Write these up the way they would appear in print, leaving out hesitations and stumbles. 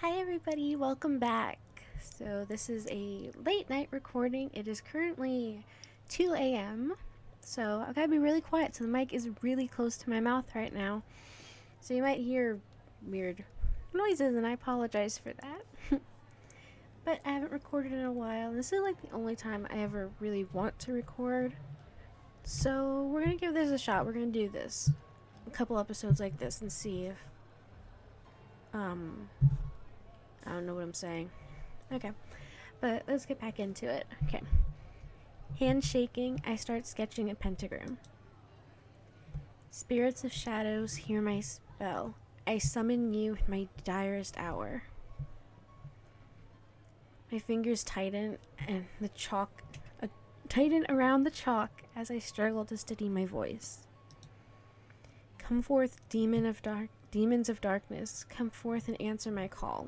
Hi everybody, welcome back. So this is a late night recording. It is currently 2 a.m. So I've got to be really quiet. So the mic is really close to my mouth right now. So you might hear weird noises and I apologize for that. But I haven't recorded in a while. This is like the only time I ever really want to record. So we're going to give this a shot. We're going to do this. A couple episodes like this and see if I don't know what I'm saying. Okay, but let's get back into it. Okay. Hand shaking, I start sketching a pentagram. Spirits of shadows, hear my spell. I summon you in my direst hour. My fingers tighten and the chalk tighten around the chalk as I struggle to steady my voice. Come forth, demons of darkness, come forth and answer my call.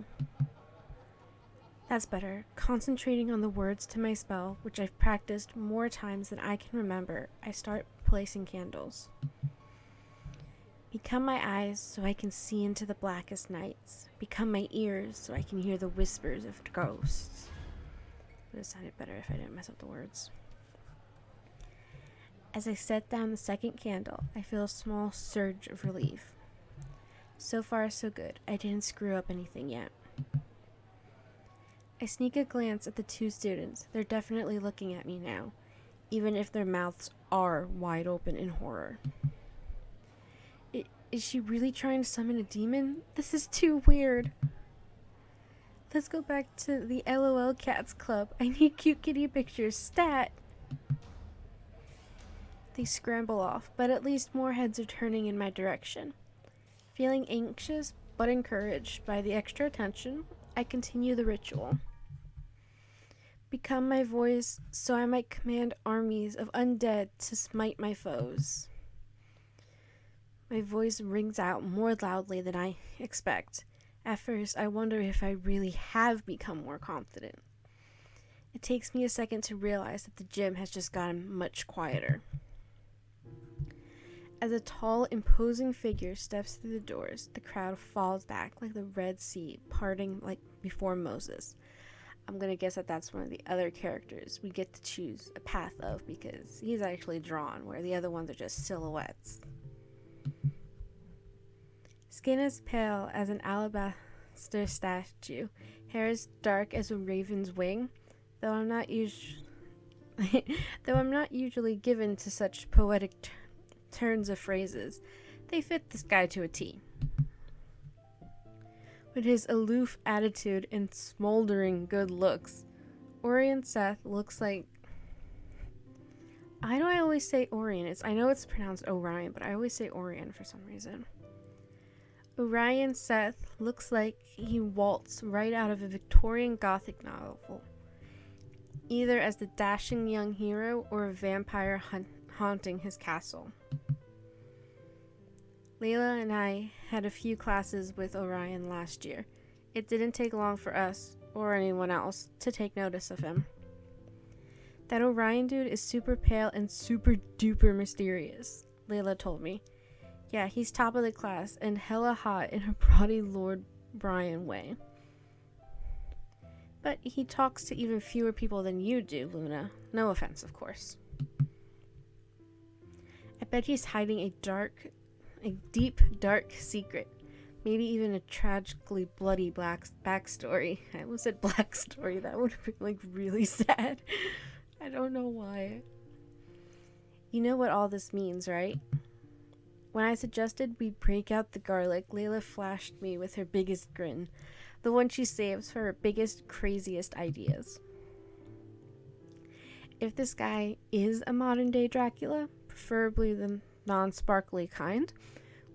That's better. Concentrating on the words to my spell, which I've practiced more times than I can remember, I start placing candles. Become my eyes so I can see into the blackest nights. Become my ears so I can hear the whispers of ghosts. It would have sounded better if I didn't mess up the words. As I set down the second candle, I feel a small surge of relief. So far, so good. I didn't screw up anything yet. I sneak a glance at the two students. They're definitely looking at me now, even if their mouths are wide open in horror. Is she really trying to summon a demon? This is too weird. Let's go back to the LOL Cats Club. I need cute kitty pictures. Stat! They scramble off, but at least more heads are turning in my direction. Feeling anxious but encouraged by the extra attention, I continue the ritual. Become my voice so I might command armies of undead to smite my foes. My voice rings out more loudly than I expect. At first, I wonder if I really have become more confident. It takes me a second to realize that the gym has just gotten much quieter. As a tall, imposing figure steps through the doors, the crowd falls back like the Red Sea parting like before Moses. I'm going to guess that that's one of the other characters we get to choose a path of because he's actually drawn, where the other ones are just silhouettes. Skin as pale as an alabaster statue, hair as dark as a raven's wing, though I'm not usually given to such poetic turns of phrases, they fit this guy to a T. With his aloof attitude and smoldering good looks, Orion Seth looks like... I know I always say Orion. I know it's pronounced Orion, but I always say Orion for some reason. Orion Seth looks like he waltzed right out of a Victorian Gothic novel, either as the dashing young hero or a vampire haunting his castle. Layla and I had a few classes with Orion last year. It didn't take long for us, or anyone else, to take notice of him. That Orion dude is super pale and super duper mysterious, Layla told me. Yeah, he's top of the class and hella hot in a brawny Lord Brian way. But he talks to even fewer people than you do, Luna. No offense, of course. I bet he's hiding a deep, dark secret. Maybe even a tragically bloody backstory. I almost said black story. That would have been like really sad. I don't know why. You know what all this means, right? When I suggested we break out the garlic, Layla flashed me with her biggest grin. The one she saves for her biggest, craziest ideas. If this guy is a modern-day Dracula, preferably the non-sparkly kind,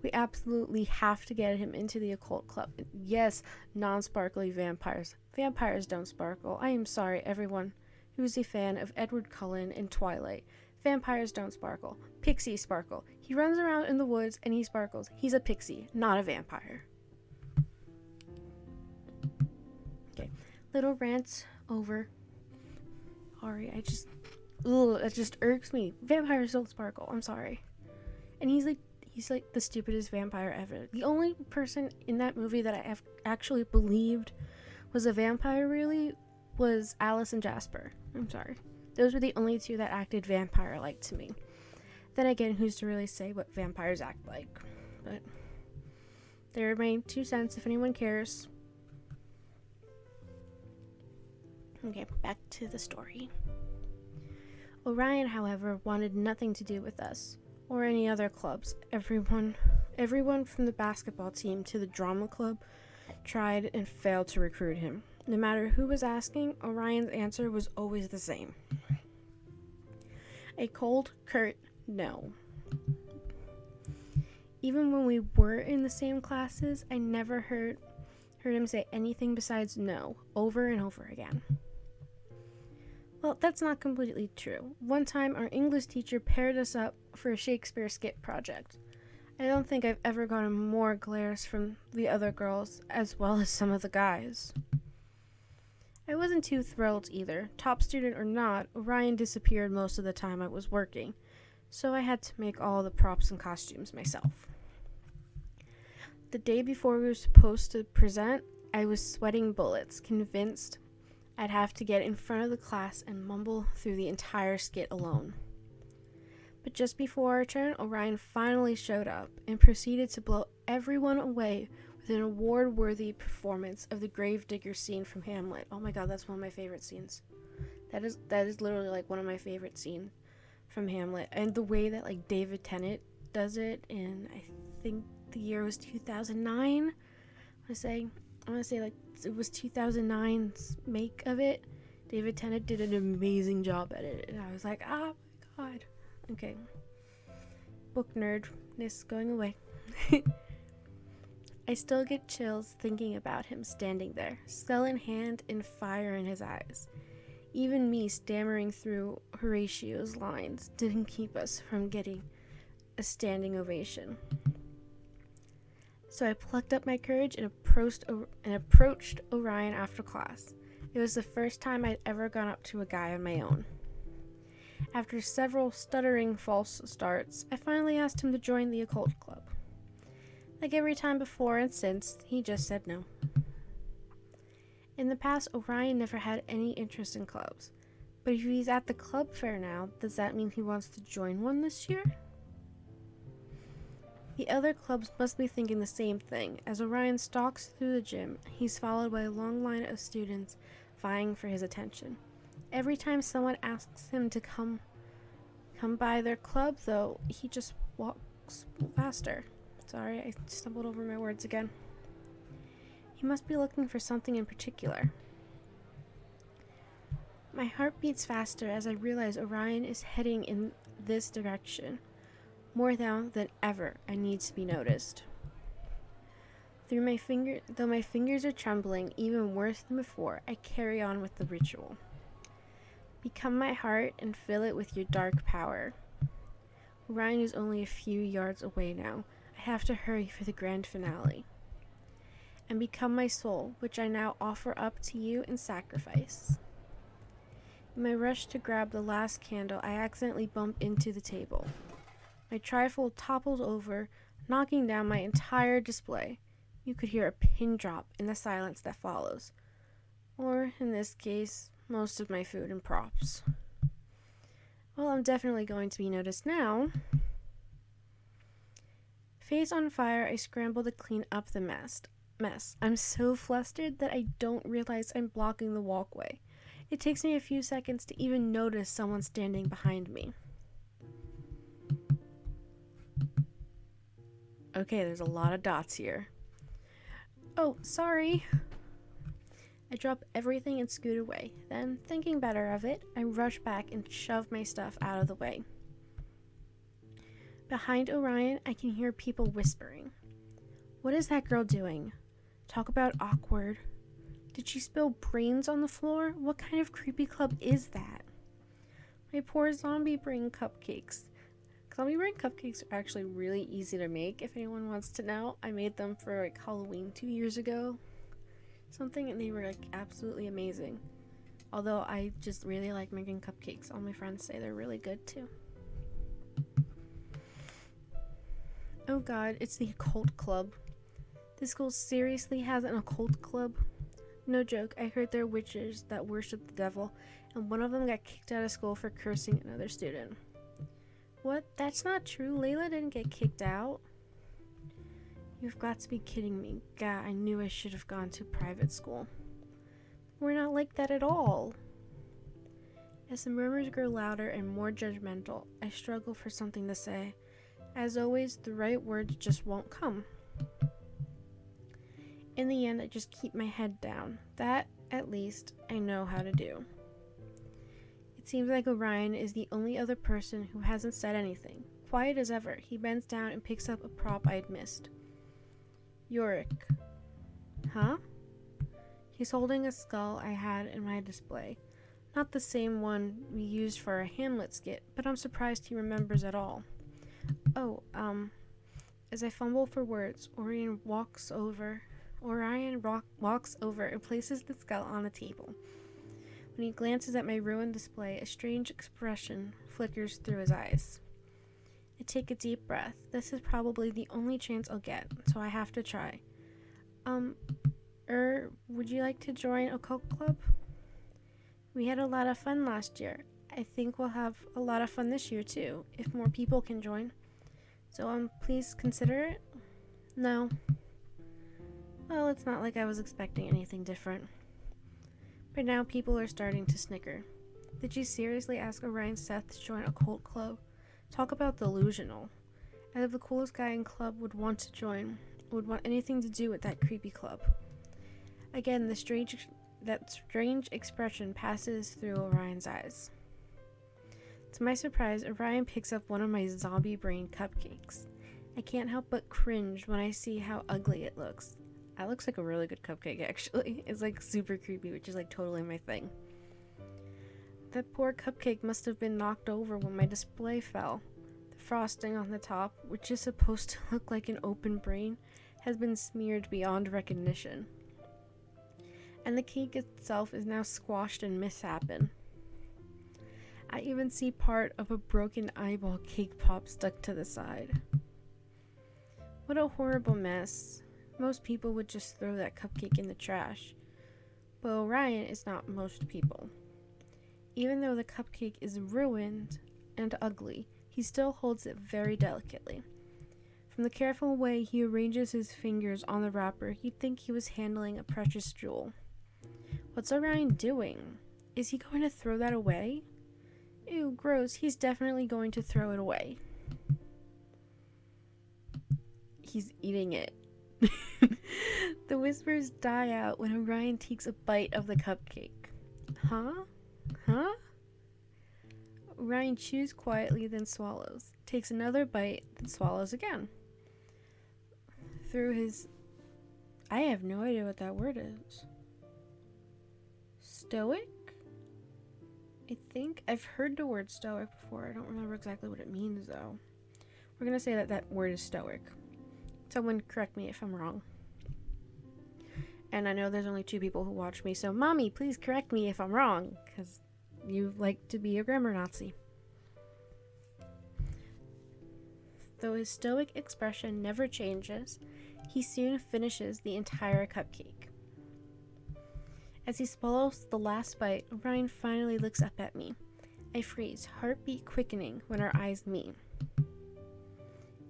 we absolutely have to get him into the occult club. Yes, non-sparkly vampires. Vampires don't sparkle. I am sorry, everyone who's a fan of Edward Cullen and Twilight. Vampires don't sparkle. Pixies sparkle. He runs around in the woods and he sparkles. He's a pixie, not a vampire. Okay, little rant over. Sorry, that just irks me. Vampires don't sparkle. I'm sorry. And he's like, He's like the stupidest vampire ever. The only person in that movie that I have actually believed was a vampire really was Alice and Jasper. I'm sorry. Those were the only two that acted vampire-like to me. Then again, who's to really say what vampires act like? But they're my 2 cents if anyone cares. Okay, back to the story. Orion, however, wanted nothing to do with us or any other clubs. Everyone from the basketball team to the drama club tried and failed to recruit him. No matter who was asking, Orion's answer was always the same. A cold, curt no. Even when we were in the same classes, I never heard him say anything besides no, over and over again. Well, that's not completely true. One time, our English teacher paired us up for a Shakespeare skit project. I don't think I've ever gotten more glares from the other girls, as well as some of the guys. I wasn't too thrilled either. Top student or not, Orion disappeared most of the time I was working, so I had to make all the props and costumes myself. The day before we were supposed to present, I was sweating bullets, convinced I'd have to get in front of the class and mumble through the entire skit alone. But just before our turn, Orion finally showed up and proceeded to blow everyone away with an award-worthy performance of the gravedigger scene from Hamlet. Oh my god, that's one of my favorite scenes. That is literally like one of my favorite scenes from Hamlet. And the way that like David Tennant does it in, I think the year was 2009. I want to say like it was 2009's make of it. David Tennant did an amazing job at it, and I was like, oh my god. Okay. Book nerdness going away. I still get chills thinking about him standing there, cell in hand and fire in his eyes. Even me stammering through Horatio's lines didn't keep us from getting a standing ovation. So I plucked up my courage and approached Orion after class. It was the first time I'd ever gone up to a guy on my own. After several stuttering false starts, I finally asked him to join the occult club. Like every time before and since, he just said no. In the past, Orion never had any interest in clubs, but if he's at the club fair now, does that mean he wants to join one this year? The other clubs must be thinking the same thing. As Orion stalks through the gym, he's followed by a long line of students vying for his attention. Every time someone asks him to come by their club, though, he just walks faster. Sorry, I stumbled over my words again. He must be looking for something in particular. My heart beats faster as I realize Orion is heading in this direction. More now than ever, I need to be noticed. Though my fingers are trembling even worse than before, I carry on with the ritual. Become my heart and fill it with your dark power. Orion is only a few yards away now. I have to hurry for the grand finale. And become my soul, which I now offer up to you in sacrifice. In my rush to grab the last candle, I accidentally bump into the table. My trifold topples over, knocking down my entire display. You could hear a pin drop in the silence that follows. Or, in this case, most of my food and props. Well, I'm definitely going to be noticed now. Face on fire, I scramble to clean up the mess. I'm so flustered that I don't realize I'm blocking the walkway. It takes me a few seconds to even notice someone standing behind me. Okay, there's a lot of dots here. Oh, sorry. I drop everything and scoot away. Then, thinking better of it, I rush back and shove my stuff out of the way. Behind Orion, I can hear people whispering. What is that girl doing? Talk about awkward. Did she spill brains on the floor? What kind of creepy club is that? My poor zombie brain cupcakes. Zombie brain cupcakes are actually really easy to make, if anyone wants to know. I made them for like Halloween 2 years ago. And they were like absolutely amazing. Although I just really like making cupcakes. All my friends say they're really good too. Oh god, it's the occult club. This school seriously has an occult club? No joke, I heard there are witches that worship the devil, and one of them got kicked out of school for cursing another student. What? That's not true. Layla didn't get kicked out. You've got to be kidding me. God, I knew I should have gone to private school. We're not like that at all. As the murmurs grow louder and more judgmental, I struggle for something to say. As always, the right words just won't come. In the end, I just keep my head down. That, at least, I know how to do. It seems like Orion is the only other person who hasn't said anything. Quiet as ever, he bends down and picks up a prop I'd missed. Yorick. Huh? He's holding a skull I had in my display. Not the same one we used for our Hamlet skit, but I'm surprised he remembers at all. Oh, as I fumble for words, Orion walks over and places the skull on the table. When he glances at my ruined display, a strange expression flickers through his eyes. I take a deep breath. This is probably the only chance I'll get, so I have to try. Would you like to join a cult club? We had a lot of fun last year. I think we'll have a lot of fun this year too, if more people can join. So, please consider it? No. Well, it's not like I was expecting anything different. But now people are starting to snicker. Did you seriously ask Orion Seth to join a cult club? Talk about delusional. As if the coolest guy in club would want to join, would want anything to do with that creepy club. Again, that strange expression passes through Orion's eyes. To my surprise, Orion picks up one of my zombie brain cupcakes. I can't help but cringe when I see how ugly it looks. That looks like a really good cupcake, actually. It's like super creepy, which is like totally my thing. That poor cupcake must have been knocked over when my display fell. The frosting on the top, which is supposed to look like an open brain, has been smeared beyond recognition. And the cake itself is now squashed and mishappen. I even see part of a broken eyeball cake pop stuck to the side. What a horrible mess. Most people would just throw that cupcake in the trash. But Orion is not most people. Even though the cupcake is ruined and ugly, he still holds it very delicately. From the careful way he arranges his fingers on the wrapper, you'd think he was handling a precious jewel. What's Orion doing? Is he going to throw that away? Ew, gross. He's definitely going to throw it away. He's eating it. The whispers die out when Orion takes a bite of the cupcake. Huh? Huh? Orion chews quietly, then swallows. Takes another bite, then swallows again. Through his... I have no idea what that word is. Stoic? I think I've heard the word stoic before. I don't remember exactly what it means, though. We're gonna say that that word is stoic. Someone correct me if I'm wrong. And I know there's only 2 people who watch me, so Mommy, please correct me if I'm wrong, because you like to be a grammar Nazi. Though his stoic expression never changes, he soon finishes the entire cupcake. As he swallows the last bite, Orion finally looks up at me. I freeze, heartbeat quickening when our eyes meet.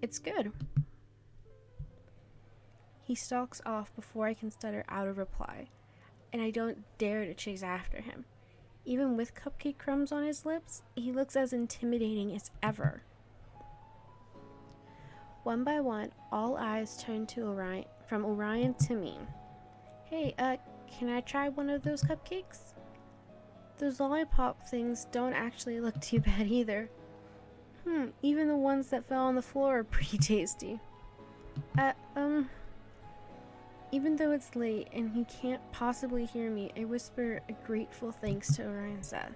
It's good. He stalks off before I can stutter out a reply, and I don't dare to chase after him. Even with cupcake crumbs on his lips, he looks as intimidating as ever. One by one, all eyes turn to Orion, from Orion to me. Hey, can I try one of those cupcakes? Those lollipop things don't actually look too bad either. Even the ones that fell on the floor are pretty tasty. Even though it's late and he can't possibly hear me, I whisper a grateful thanks to Orion Seth.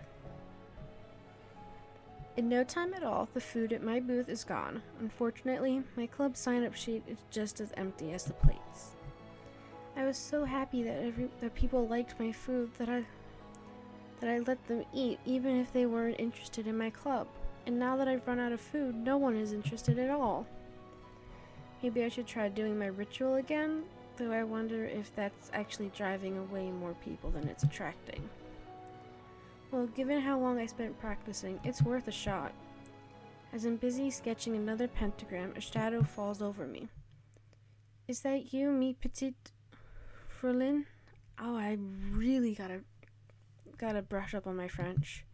In no time at all, the food at my booth is gone. Unfortunately, my club sign-up sheet is just as empty as the plates. I was so happy that people liked my food that I let them eat, even if they weren't interested in my club. And now that I've run out of food, no one is interested at all. Maybe I should try doing my ritual again, though I wonder if that's actually driving away more people than it's attracting. Well, given how long I spent practicing, it's worth a shot. As I'm busy sketching another pentagram, a shadow falls over me. Is that you, mi petite Frelin? Oh, I really gotta brush up on my French.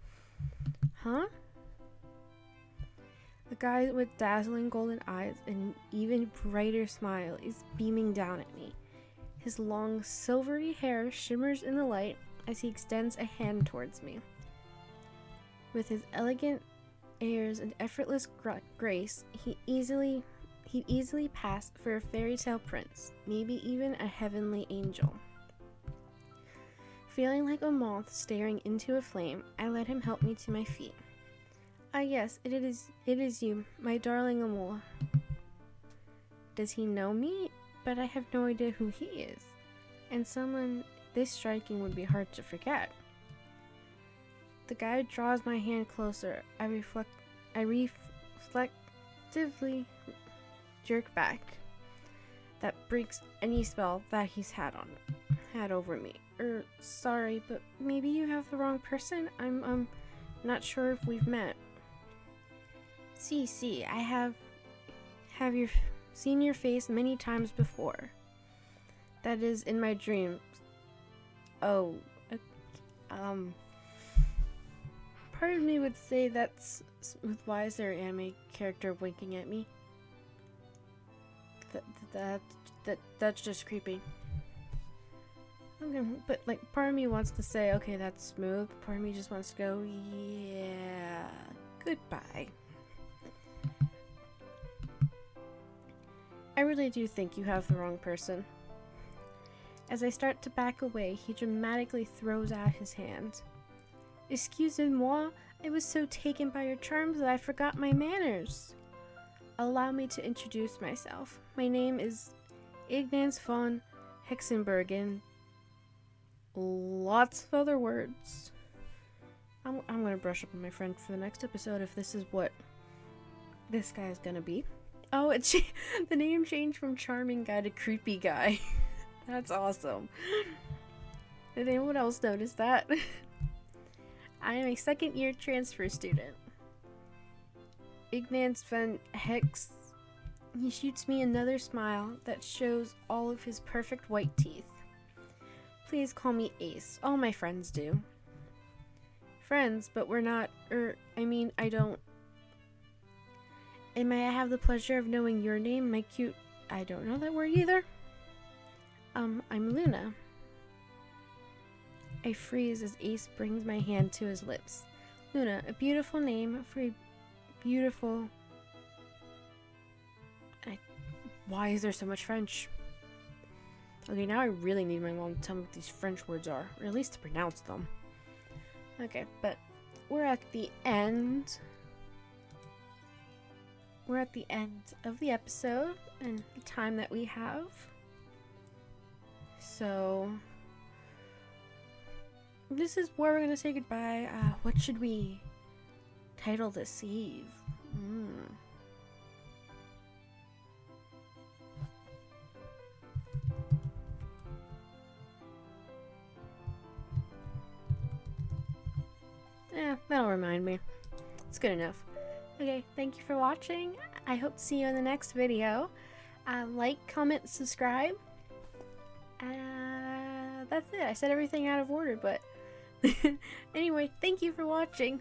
Huh? The guy with dazzling golden eyes and an even brighter smile is beaming down at me. His long, silvery hair shimmers in the light as he extends a hand towards me. With his elegant airs and effortless grace, he'd easily pass for a fairy tale prince, maybe even a heavenly angel. Feeling like a moth staring into a flame, I let him help me to my feet. Ah yes, it is you, my darling amour. Does he know me? But I have no idea who he is. And someone this striking would be hard to forget. The guy draws my hand closer. I reflectively jerk back. That breaks any spell that he's had over me. Sorry, but maybe you have the wrong person. I'm not sure if we've met. See, I have seen your face many times before. That is in my dreams. Oh, part of me would say that's why is there an anime character winking at me? That's just creepy. Okay, but like part of me wants to say, okay, that's smooth. Part of me just wants to go, yeah, goodbye. I really do think you have the wrong person. As I start to back away, he dramatically throws out his hand. Excusez-moi, I was so taken by your charms that I forgot my manners. Allow me to introduce myself. My name is Ignaz von Hexenbergen. Lots of other words. I'm gonna brush up on my friend for the next episode if this is what this guy is gonna be. Oh, the name changed from charming guy to creepy guy. That's awesome. Did anyone else notice that? I am a second-year transfer student. Ignaz von Hex. He shoots me another smile that shows all of his perfect white teeth. Please call me Ace. All my friends do. Friends, but we're not, I don't. And may I have the pleasure of knowing your name, my cute... I don't know that word either. I'm Luna. I freeze as Ace brings my hand to his lips. Luna, a beautiful name for a beautiful... Why is there so much French? Okay, now I really need my mom to tell me what these French words are, or at least to pronounce them. Okay, but we're at the end. We're at the end of the episode and the time that we have. So this is where we're gonna say goodbye. What should we title this Eve? That'll remind me. It's good enough. Okay, thank you for watching. I hope to see you in the next video. Like, comment, subscribe. That's it. I said everything out of order, but anyway, thank you for watching.